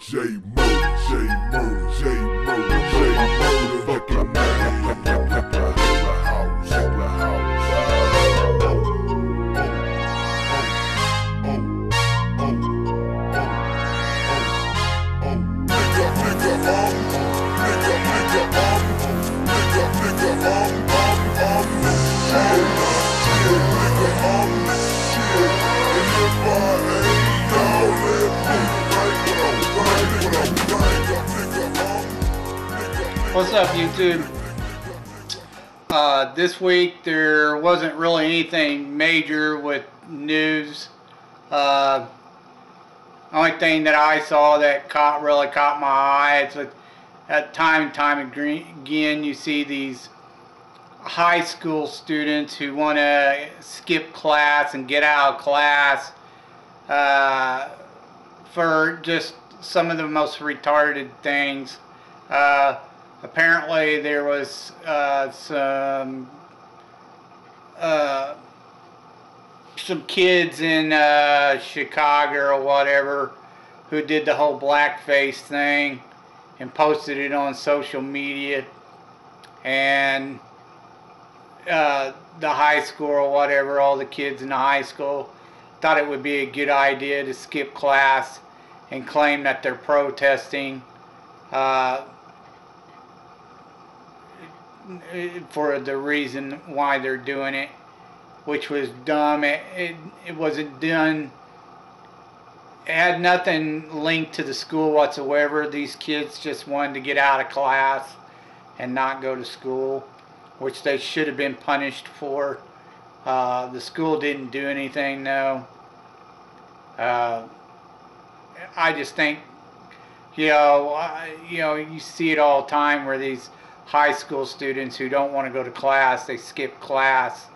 J Murder, J Murder, J Murder, J Murder, fucking man. House, the house. What's up, YouTube? This week there wasn't really anything major with news. Only thing that I saw that really caught my eye, it's like at time and time again you see these high school students who want to skip class and get out of class for just some of the most retarded things. Apparently there was some kids in Chicago or whatever who did the whole blackface thing and posted it on social media, and the high school or whatever, all the kids in the high school thought it would be a good idea to skip class and claim that they're protesting for the reason why they're doing it, which was dumb. It wasn't done. It had nothing linked to the school whatsoever. These kids just wanted to get out of class and not go to school, which they should have been punished for. The school didn't do anything, though. I just think, you see it all the time where these high school students who don't want to go to class, they skip class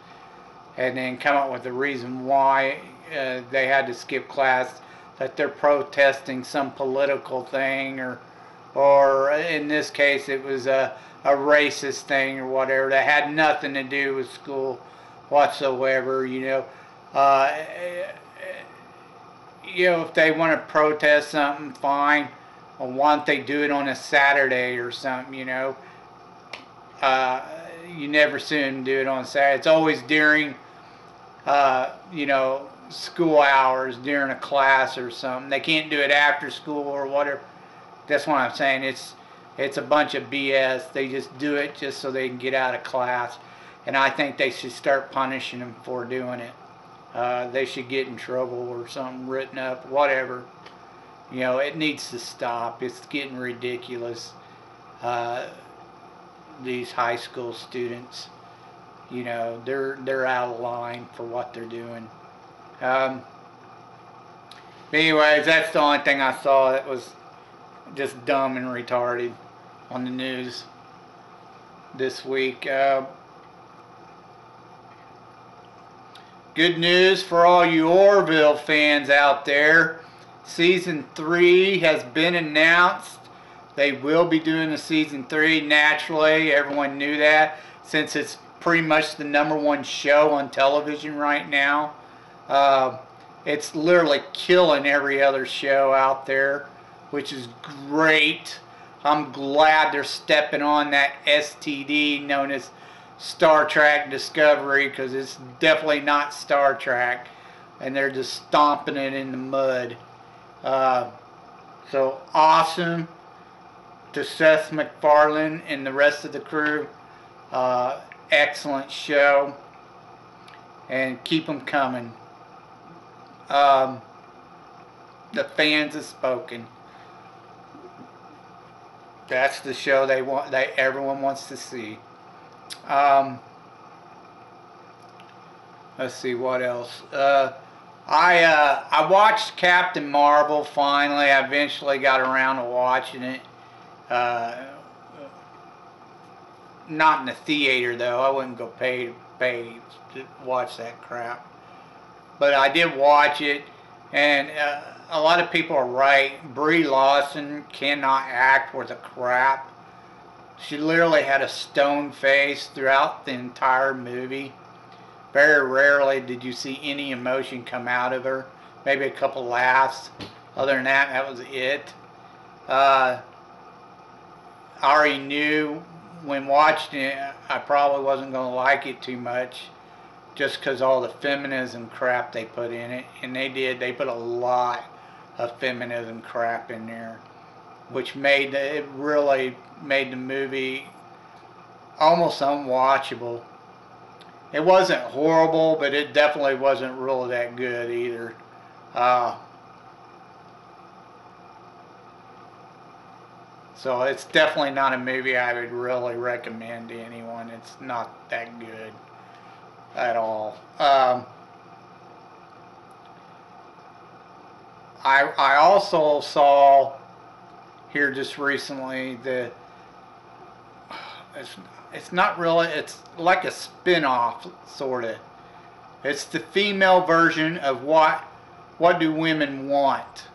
and then come up with a reason why they had to skip class, that they're protesting some political thing, or in this case it was a racist thing or whatever that had nothing to do with school whatsoever. If they want to protest something, fine. Well, why don't they do it on a Saturday or something? You never see them do it on Saturday. It's always during school hours, during a class or something. They can't do it after school or whatever. That's what I'm saying. It's a bunch of BS. They just do it just so they can get out of class, and I think they should start punishing them for doing it. They should get in trouble or something written up, whatever. It needs to stop. It's getting ridiculous. These high school students, they're out of line for what they're doing. Anyways, that's the only thing I saw that was just dumb and retarded on the news this week. Good news for all you Orville fans out there. Season 3 has been announced. They will be doing a season 3 naturally. Everyone knew that, since it's pretty much the #1 show on television right now. It's literally killing every other show out there, which is great. I'm glad they're stepping on that STD known as Star Trek Discovery, because it's definitely not Star Trek, and they're just stomping it in the mud. So awesome to Seth MacFarlane and the rest of the crew. Excellent show, and keep them coming. The fans have spoken. That's the show everyone wants to see. Let's see what else. I watched Captain Marvel finally. I eventually got around to watching it. Not in the theater though. I wouldn't go pay to watch that crap. But I did watch it, and a lot of people are right. Brie Larson cannot act worth a crap. She literally had a stone face throughout the entire movie. Very rarely did you see any emotion come out of her. Maybe a couple laughs. Other than that, that was it. I already knew when watching it I probably wasn't going to like it too much, just because all the feminism crap they put in it. And they did. They put a lot of feminism crap in there, which made it really made the movie almost unwatchable. It wasn't horrible, but it definitely wasn't really that good either. So it's definitely not a movie I would really recommend to anyone. It's not that good at all. I also saw here just recently it's not really, it's like a spin-off sort of. It's the female version of What Do Women Want?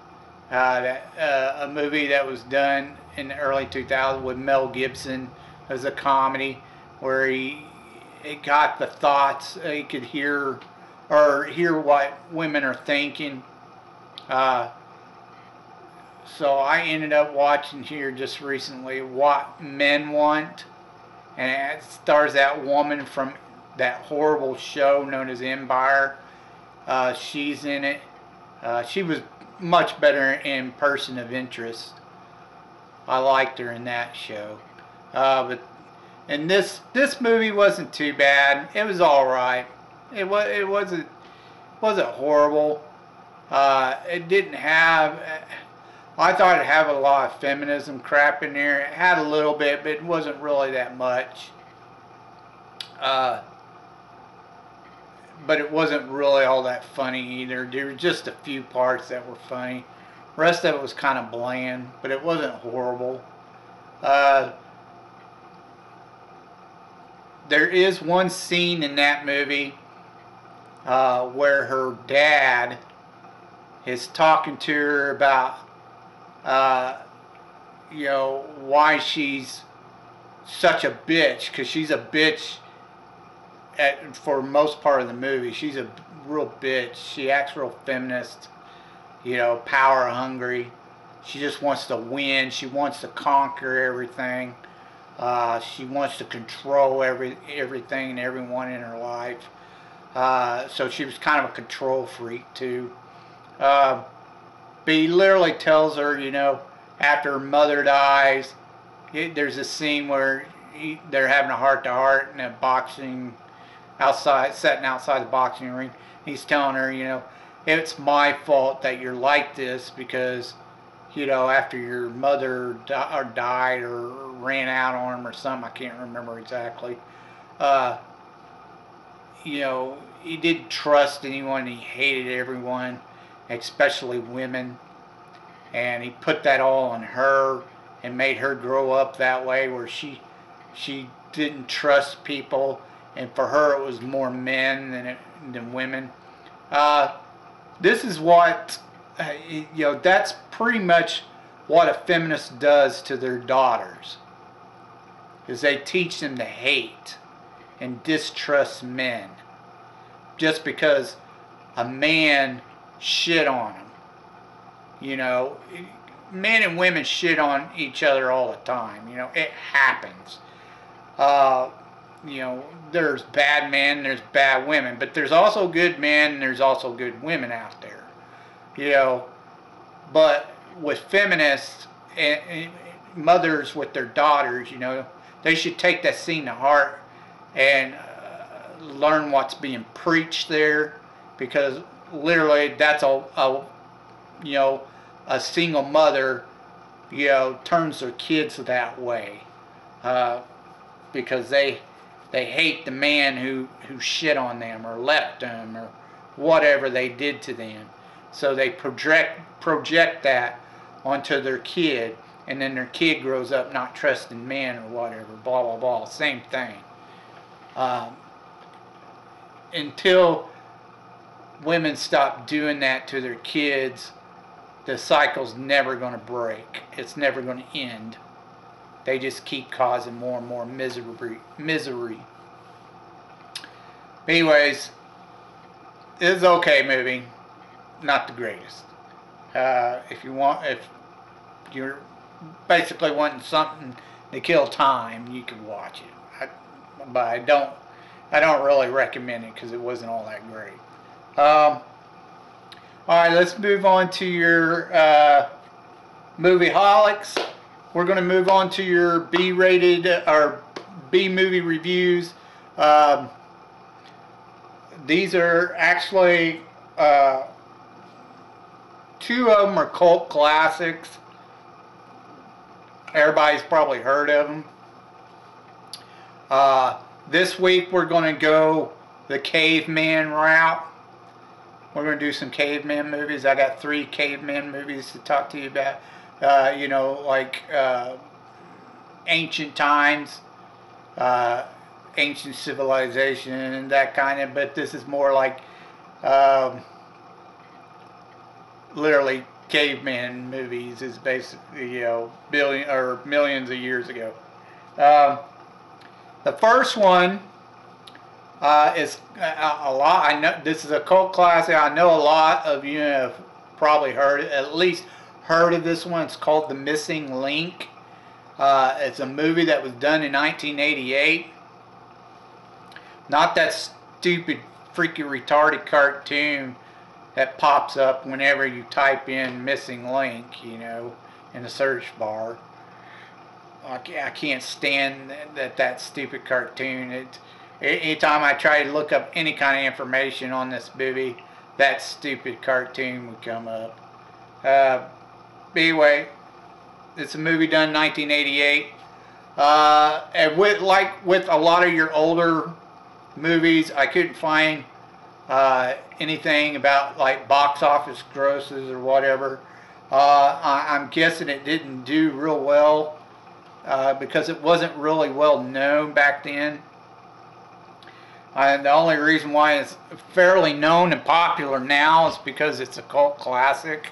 A movie that was done in the early 2000s with Mel Gibson as a comedy where it got the thoughts, he could hear what women are thinking. So I ended up watching here just recently What Men Want, and it stars that woman from that horrible show known as Empire. She's in it. She was much better in Person of Interest. I liked her in that show. But and this movie wasn't too bad. It was all right. It wasn't horrible. It didn't have. I thought it had a lot of feminism crap in there. It had a little bit, but it wasn't really that much. But it wasn't really all that funny either. There were just a few parts that were funny. The rest of it was kind of bland, but it wasn't horrible. There is one scene in that movie where her dad is talking to her about why she's such a bitch, because she's a bitch for most part of the movie. She's a real bitch. She acts real feminist, power hungry. She just wants to win. She wants to conquer everything. She wants to control everything and everyone in her life. So she was kind of a control freak too. But he literally tells her, after her mother dies, there's a scene where they're having a heart-to-heart in a boxing sitting outside the boxing ring. He's telling her, it's my fault that you're like this because, after your mother died or ran out on him or something, I can't remember exactly. He didn't trust anyone. He hated everyone, especially women. And he put that all on her and made her grow up that way where she didn't trust people. And for her, it was more men than women. This is what, that's pretty much what a feminist does to their daughters. Is they teach them to hate and distrust men. Just because a man shit on them. Men and women shit on each other all the time. It happens. There's bad men, there's bad women, but there's also good men and there's also good women out there. But with feminists and mothers with their daughters, they should take that scene to heart and learn what's being preached there, because literally that's a single mother, turns their kids that way, because they hate the man who shit on them or left them or whatever they did to them. So they project that onto their kid, and then their kid grows up not trusting men or whatever, blah, blah, blah, same thing. Until women stop doing that to their kids, the cycle's never going to break. It's never going to end. They just keep causing more and more misery. Anyways, it's an okay movie. Not the greatest. If you're basically wanting something to kill time, you could watch it. But I don't really recommend it because it wasn't all that great. All right, let's move on to your movie holics. We're going to move on to your B-rated or B movie reviews. These are actually two of them are cult classics. Everybody's probably heard of them. This week we're going to go the caveman route. We're going to do some caveman movies. I got 3 caveman movies to talk to you about. You know, like ancient times, ancient civilization, that kind of. But this is more like literally caveman movies. Is basically, you know, millions of years ago. The first one is a lot. I know this is a cult classic. I know a lot of you have probably heard it, at least heard of this one. It's called The Missing Link. It's a movie that was done in 1988. Not that stupid, freaky, retarded cartoon that pops up whenever you type in Missing Link, you know, in the search bar. I can't stand that stupid cartoon. Anytime I try to look up any kind of information on this movie, that stupid cartoon would come up. Anyway, it's a movie done in 1988. And with a lot of your older movies, I couldn't find anything about like box office grosses or whatever. I'm guessing it didn't do real well. Because it wasn't really well known back then. And the only reason why it's fairly known and popular now is because it's a cult classic.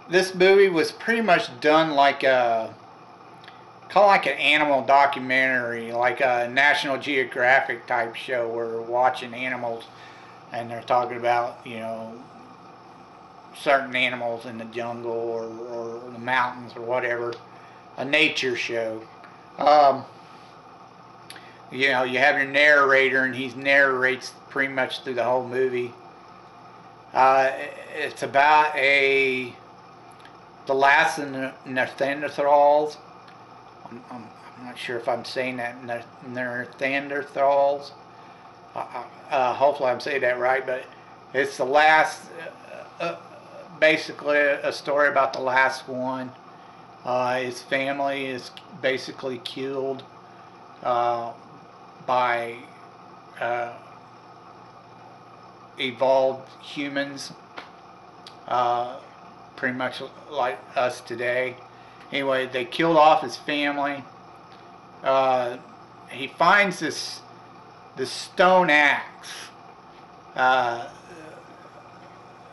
This movie was pretty much done like a kind of like an animal documentary, like a National Geographic type show where we're watching animals and they're talking about, you know, certain animals in the jungle or the mountains or whatever. A nature show. You know, you have your narrator and he narrates pretty much through the whole movie. It's about the last of the Neanderthals. I'm not sure if I'm saying that, Neanderthals. Hopefully I'm saying that right, but it's the last, basically a story about the last one. His family is basically killed by evolved humans, pretty much like us today. Anyway, they killed off his family. He finds this stone axe,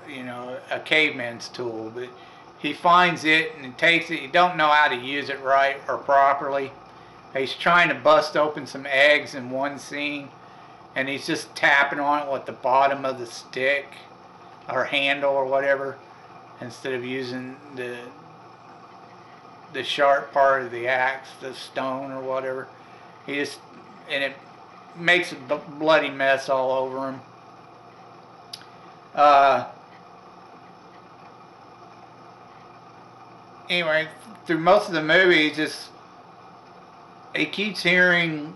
you know, a caveman's tool, but he finds it and takes it. He don't know how to use it right or properly. He's trying to bust open some eggs in one scene, and he's just tapping on it with the bottom of the stick or handle or whatever, instead of using the sharp part of the axe, the stone or whatever. And it makes a bloody mess all over him. Anyway, through most of the movie, he keeps hearing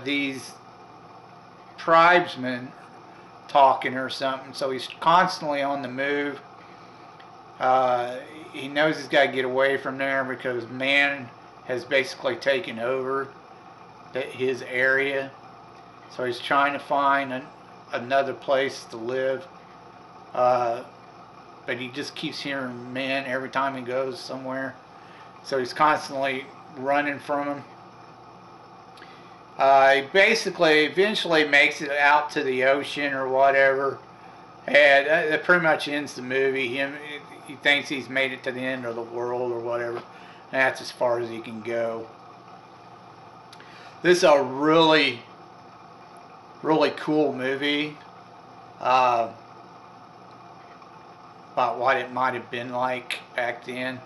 these tribesmen talking or something, so he's constantly on the move. He knows he's got to get away from there because man has basically taken over his area, so he's trying to find another place to live. But he just keeps hearing men every time he goes somewhere, so he's constantly running from them. He basically eventually makes it out to the ocean or whatever, and that pretty much ends the movie. He thinks he's made it to the end of the world or whatever, and that's as far as he can go. This is a really, really cool movie. about what it might have been like back then.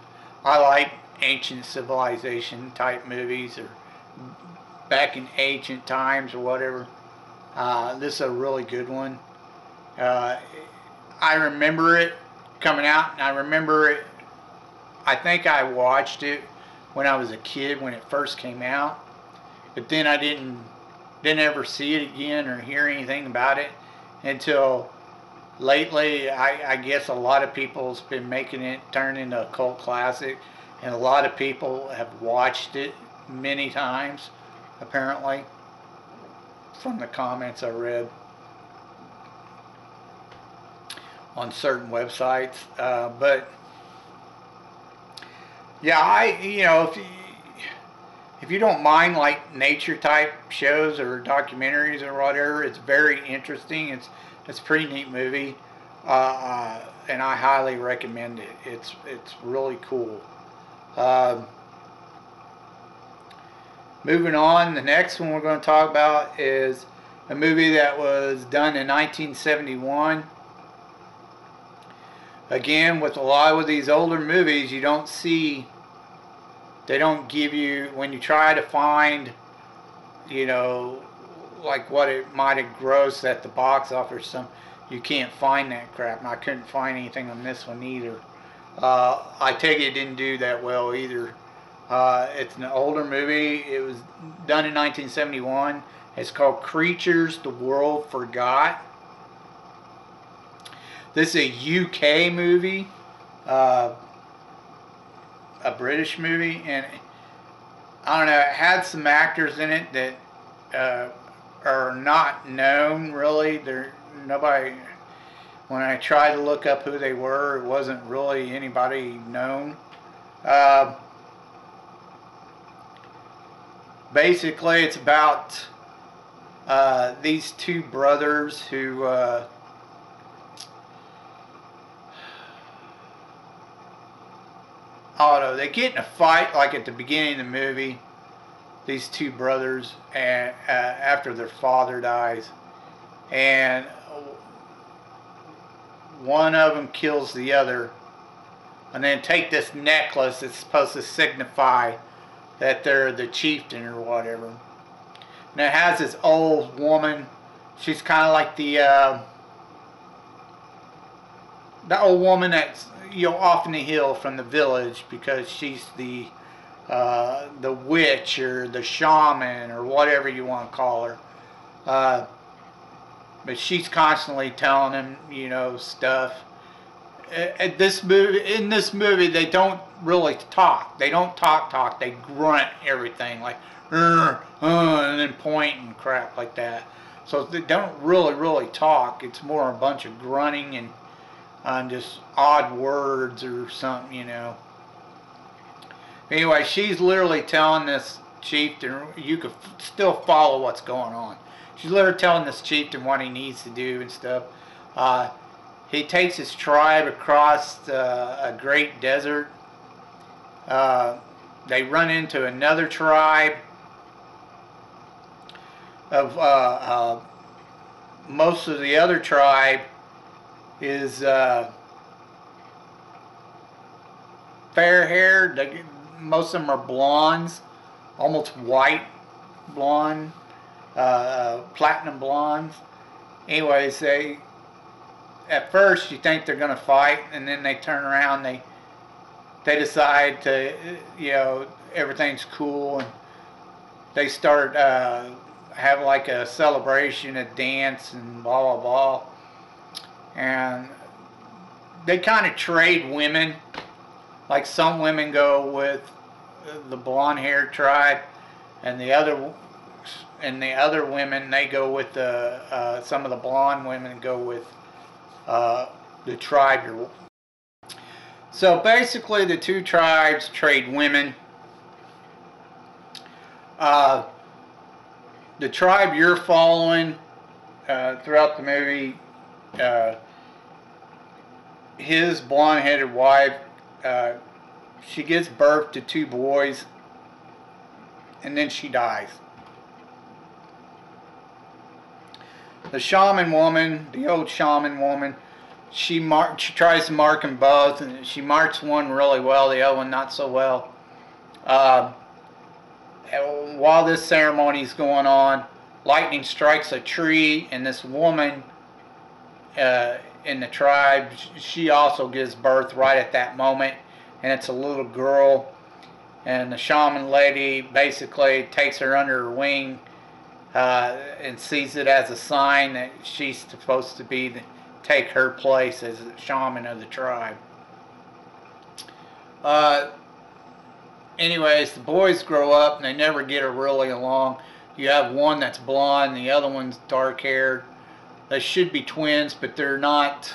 I like ancient civilization type movies, or back in ancient times or whatever. This is a really good one. I remember it coming out, and I remember it. I think I watched it when I was a kid when it first came out, but then I didn't ever see it again or hear anything about it until lately. I guess a lot of people's been making it turn into a cult classic, and a lot of people have watched it many times, apparently, from the comments I read on certain websites. But yeah, if you don't mind like nature type shows or documentaries or whatever, it's very interesting. It's a pretty neat movie, and I highly recommend it. It's really cool. Moving on, the next one we're going to talk about is a movie that was done in 1971. Again, with a lot of these older movies, you don't see, they don't give you, when you try to find, like what it might have grossed at the box office, you can't find that crap, and I couldn't find anything on this one either. I take it didn't do that well either. It's an older movie. It was done in 1971. It's called Creatures the World Forgot. This is a UK movie, a British movie, and I don't know, it had some actors in it that are not known really. Nobody, when I tried to look up who they were, it wasn't really anybody known. Basically, it's about these two brothers who I don't know, they get in a fight like at the beginning of the movie, these two brothers, and after their father dies, and one of them kills the other, and then take this necklace that's supposed to signify that they're the chieftain or whatever. And it has this old woman. She's kind of like the old woman that's off in the hill from the village, because she's the witch or the shaman or whatever you want to call her. But she's constantly telling them, stuff. In this movie, they don't really talk. They don't talk. They grunt everything, like, and then point and crap like that. So they don't really talk. It's more a bunch of grunting and just odd words or something, Anyway, she's literally telling this chieftain, you could still follow what's going on. She's literally telling this chieftain what he needs to do and stuff. He takes his tribe across a great desert. They run into another tribe of most of the other tribe is fair-haired. Most of them are blondes, almost white blonde, platinum blondes. Anyways, at first you think they're going to fight, and then they turn around, they decide to, everything's cool, and they start have like a celebration, a dance, and blah blah blah. And they kind of trade women. Like some women go with the blonde-haired tribe, and the other women, they go with some of the blonde women go with the tribe. So basically, the two tribes trade women. The tribe you're following throughout the movie, his blonde-headed wife, she gives birth to two boys, and then she dies. The shaman woman, the old shaman woman, she tries to mark them both, and she marks one really well, the other one not so well. While this ceremony is going on, lightning strikes a tree, and this woman in the tribe, she also gives birth right at that moment, and it's a little girl. And the shaman lady basically takes her under her wing and sees it as a sign that she's supposed to take her place as the shaman of the tribe. Anyways, the boys grow up and they never get really along. You have one that's blonde, the other one's dark haired. They should be twins, but they're not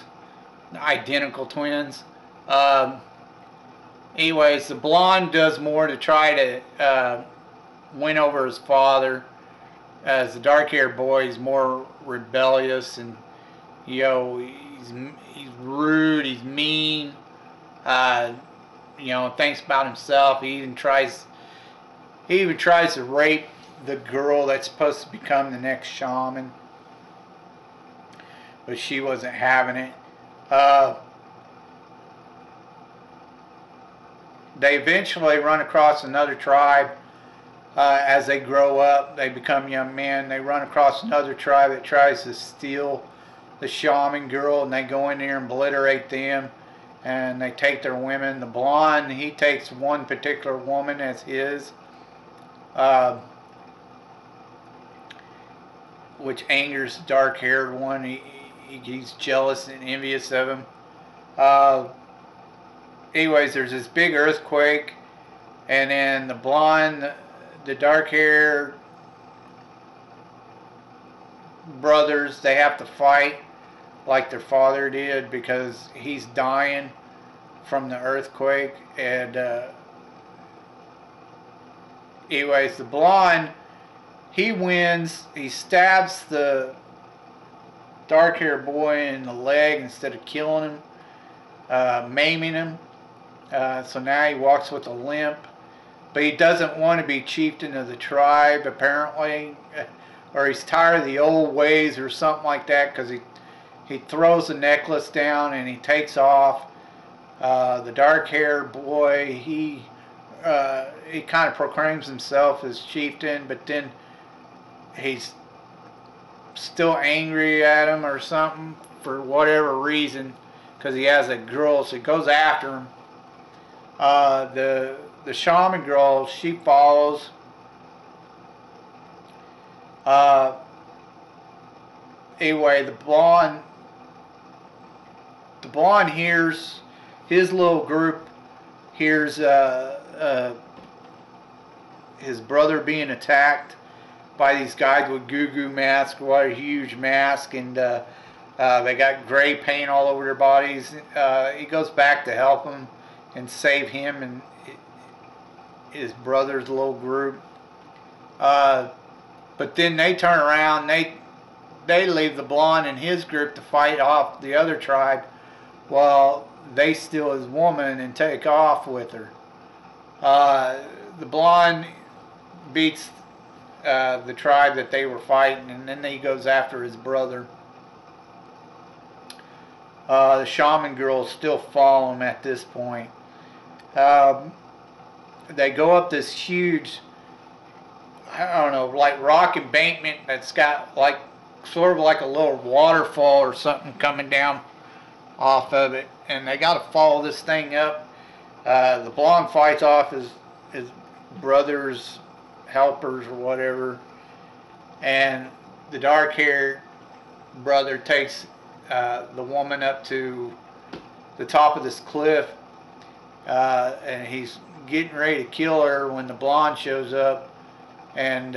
identical twins. Anyways, the blonde does more to try to win over his father, as the dark-haired boy is more rebellious, and he's rude, he's mean, thinks about himself. He even tries to rape the girl that's supposed to become the next shaman, but she wasn't having it. They eventually run across another tribe. As they grow up, they become young men. They run across another tribe that tries to steal the shaman girl, and they go in there and obliterate them, and they take their women. The blonde, he takes one particular woman as his, which angers the dark-haired one. He's jealous and envious of him. Anyways, there's this big earthquake, and then the dark-haired brothers, they have to fight like their father did because he's dying from the earthquake. And anyways, the blonde, he wins. He stabs the dark-haired boy in the leg instead of killing him, maiming him. So now he walks with a limp. But he doesn't want to be chieftain of the tribe, apparently. Or he's tired of the old ways or something like that, because he throws the necklace down and he takes off. The dark-haired boy, he kind of proclaims himself as chieftain, but then he's still angry at him or something for whatever reason, because he has a girl, so he goes after him. The shaman girl, she follows. Anyway, the blonde hears, his little group hears his brother being attacked by these guys with goo masks, what a huge mask, and they got gray paint all over their bodies. He goes back to help them and save him and his brother's little group. But then they turn around, they leave the blonde and his group to fight off the other tribe while they steal his woman and take off with her. The blonde beats the tribe that they were fighting, and then he goes after his brother. The shaman girls still follow him at this point. They go up this huge, I don't know, like rock embankment that's got like sort of like a little waterfall or something coming down off of it, and they got to follow this thing up. The blonde fights off his brother's helpers or whatever, and the dark-haired brother takes the woman up to the top of this cliff, and he's getting ready to kill her when the blonde shows up, and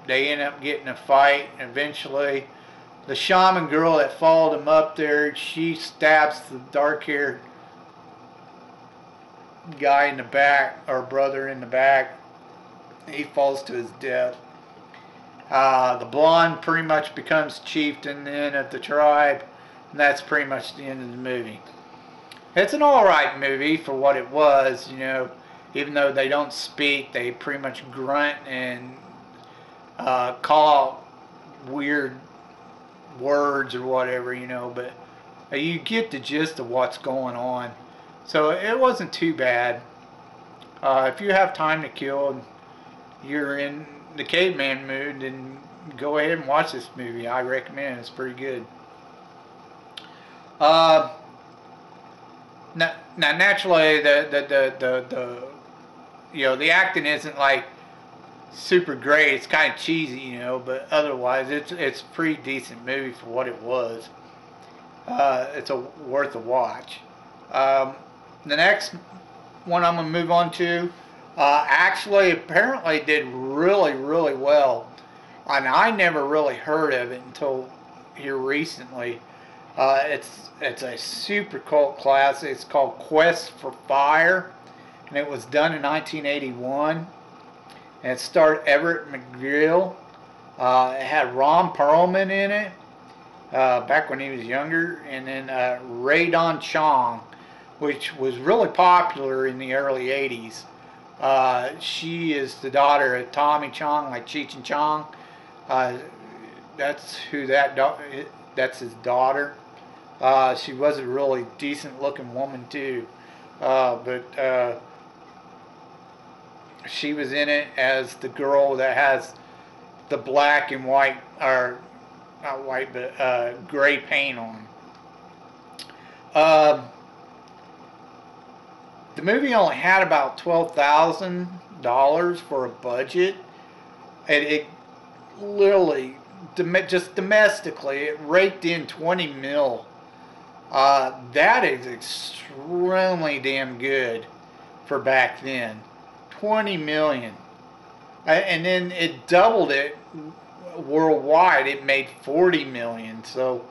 they end up getting a fight. Eventually, the shaman girl that followed him up there, she stabs the dark-haired guy in the back, or brother in the back. He falls to his death. The blonde pretty much becomes chieftain then of the tribe, and that's pretty much the end of the movie. It's an alright movie for what it was, even though they don't speak, they pretty much grunt and call out weird words or whatever, but You get the gist of what's going on. So it wasn't too bad. If you have time to kill and you're in the caveman mood, then go ahead and watch this movie. I recommend it. It's pretty good. Uh, now naturally, the acting isn't like super great. It's kind of cheesy, but otherwise, it's a pretty decent movie for what it was. It's worth a watch. The next one I'm gonna move on to, actually apparently did really, really well, and I never really heard of it until here recently. It's a super cult classic. It's called Quest for Fire, and it was done in 1981. And it starred Everett McGill. It had Ron Perlman in it, back when he was younger, and then Ray Don Chong, which was really popular in the early 80s. She is the daughter of Tommy Chong, like Cheech and Chong. That's his daughter. She was a really decent looking woman too. But she was in it as the girl that has the black and white, or not white, but gray paint on. The movie only had about $12,000 for a budget. It literally, just domestically, it raked in 20 mil. That is extremely damn good for back then. 20 million. And then it doubled it worldwide. It made 40 million. So,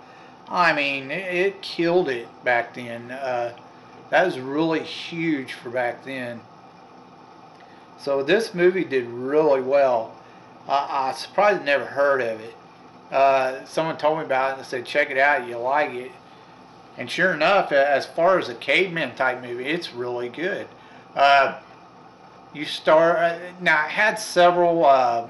I mean, it killed it back then. That was really huge for back then. So this movie did really well. I surprised I never heard of it. Someone told me about it and said, check it out, you'll like it. And sure enough, as far as a caveman type movie, it's really good. Now it had several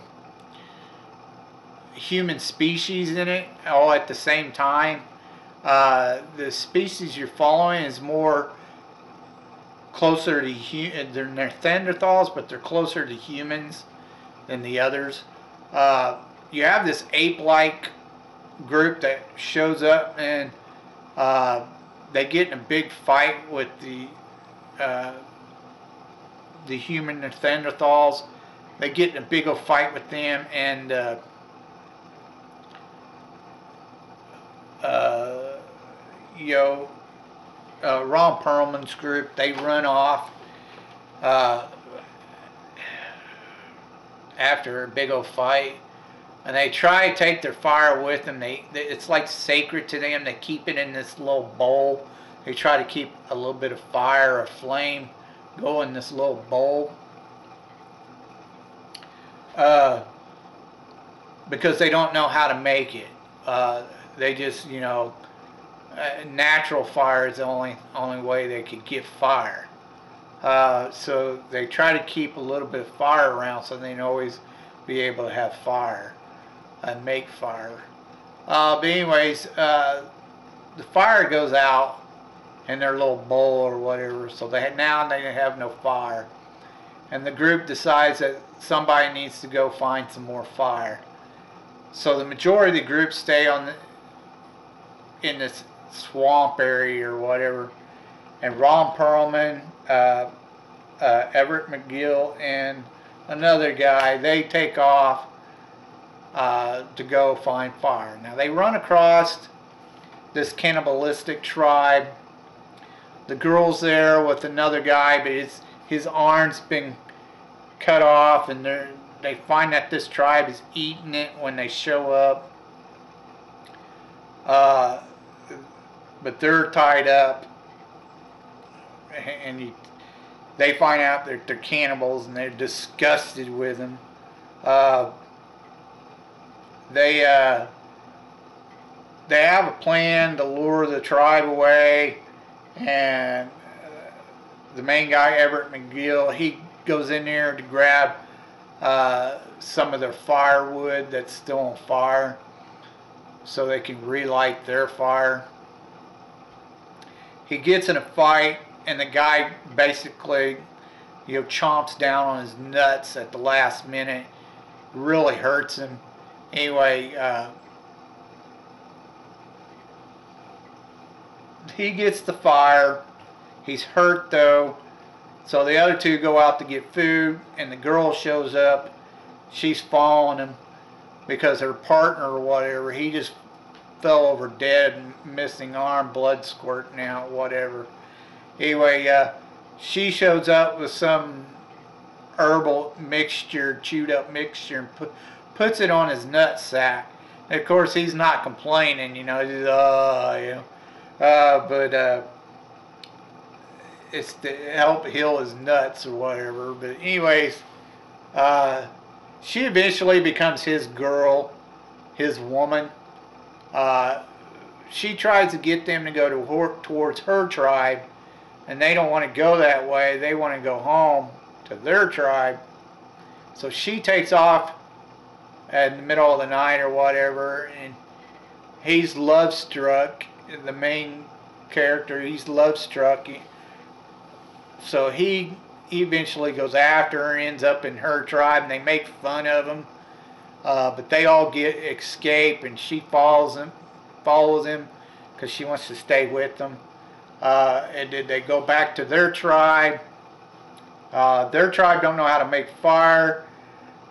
human species in it all at the same time. The species you're following is more closer to they're Neanderthals, but they're closer to humans than the others. You have this ape-like group that shows up, and they get in a big fight with the human Neanderthals. They get in a big old fight with them, and Ron Perlman's group, they run off after a big old fight, and they try to take their fire with them. It's like sacred to them. They keep it in this little bowl. They try to keep a little bit of fire or flame go in this little bowl, because they don't know how to make it. They just, natural fire is the only way they could get fire. So they try to keep a little bit of fire around so they can always be able to have fire and make fire. But anyways, the fire goes out in their little bowl or whatever, so now they have no fire. And the group decides that somebody needs to go find some more fire. So the majority of the group stay in this swamp area or whatever, and Ron Perlman, Everett McGill, and another guy, they take off to go find fire. Now they run across this cannibalistic tribe. The girl's there with another guy, but his arm's been cut off, and they find that this tribe is eating it when they show up. But they're tied up, and they find out that they're cannibals, and they're disgusted with them. They have a plan to lure the tribe away, and the main guy, Everett McGill, he goes in there to grab some of their firewood that's still on fire so they can relight their fire. he gets in a fight, and the guy basically, chomps down on his nuts at the last minute. Really hurts him. Anyway, he gets the fire. He's hurt though. So the other two go out to get food, and the girl shows up. She's following him because her partner or whatever, he just fell over dead, missing arm, blood squirting out, whatever. Anyway, she shows up with some herbal mixture, chewed up mixture, and puts it on his nut sack. And of course, he's not complaining, he's but it's to help heal his nuts or whatever. But anyways, she eventually becomes his girl, his woman. She tries to get them to go towards her tribe, and they don't want to go that way. They want to go home to their tribe. So she takes off in the middle of the night or whatever, and he's love struck. The main character, he's love struck. So he eventually goes after her, ends up in her tribe, and they make fun of him. But they all escape, and she follows him because she wants to stay with them. And then they go back to their tribe. Their tribe don't know how to make fire.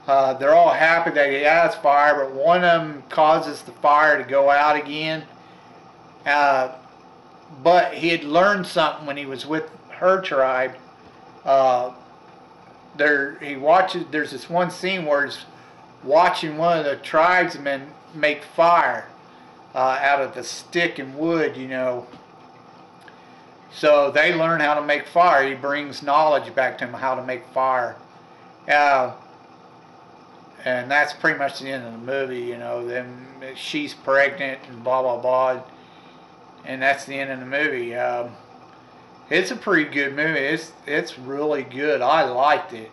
They're all happy that he has fire, but one of them causes the fire to go out again. But he had learned something when he was with her tribe. There's this one scene where he's watching one of the tribesmen make fire out of the stick and wood, So they learn how to make fire. He brings knowledge back to them how to make fire. And that's pretty much the end of the movie, Then she's pregnant and blah, blah, blah. And that's the end of the movie. It's a pretty good movie. It's really good. I liked it.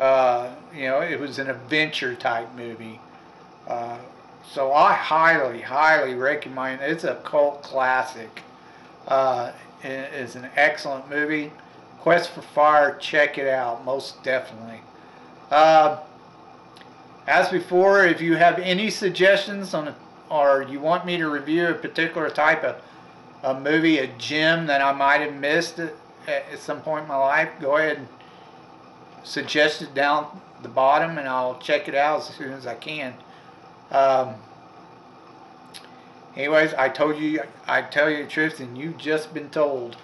It was an adventure type movie. So I highly, highly recommend it. It's a cult classic. It's an excellent movie. Quest for Fire, check it out, most definitely. As before, if you have any suggestions or you want me to review a particular type of a movie, a gem that I might have missed at some point in my life, go ahead and suggest it down the bottom, and I'll check it out as soon as I can. Anyways, I tell you the truth, and you've just been told.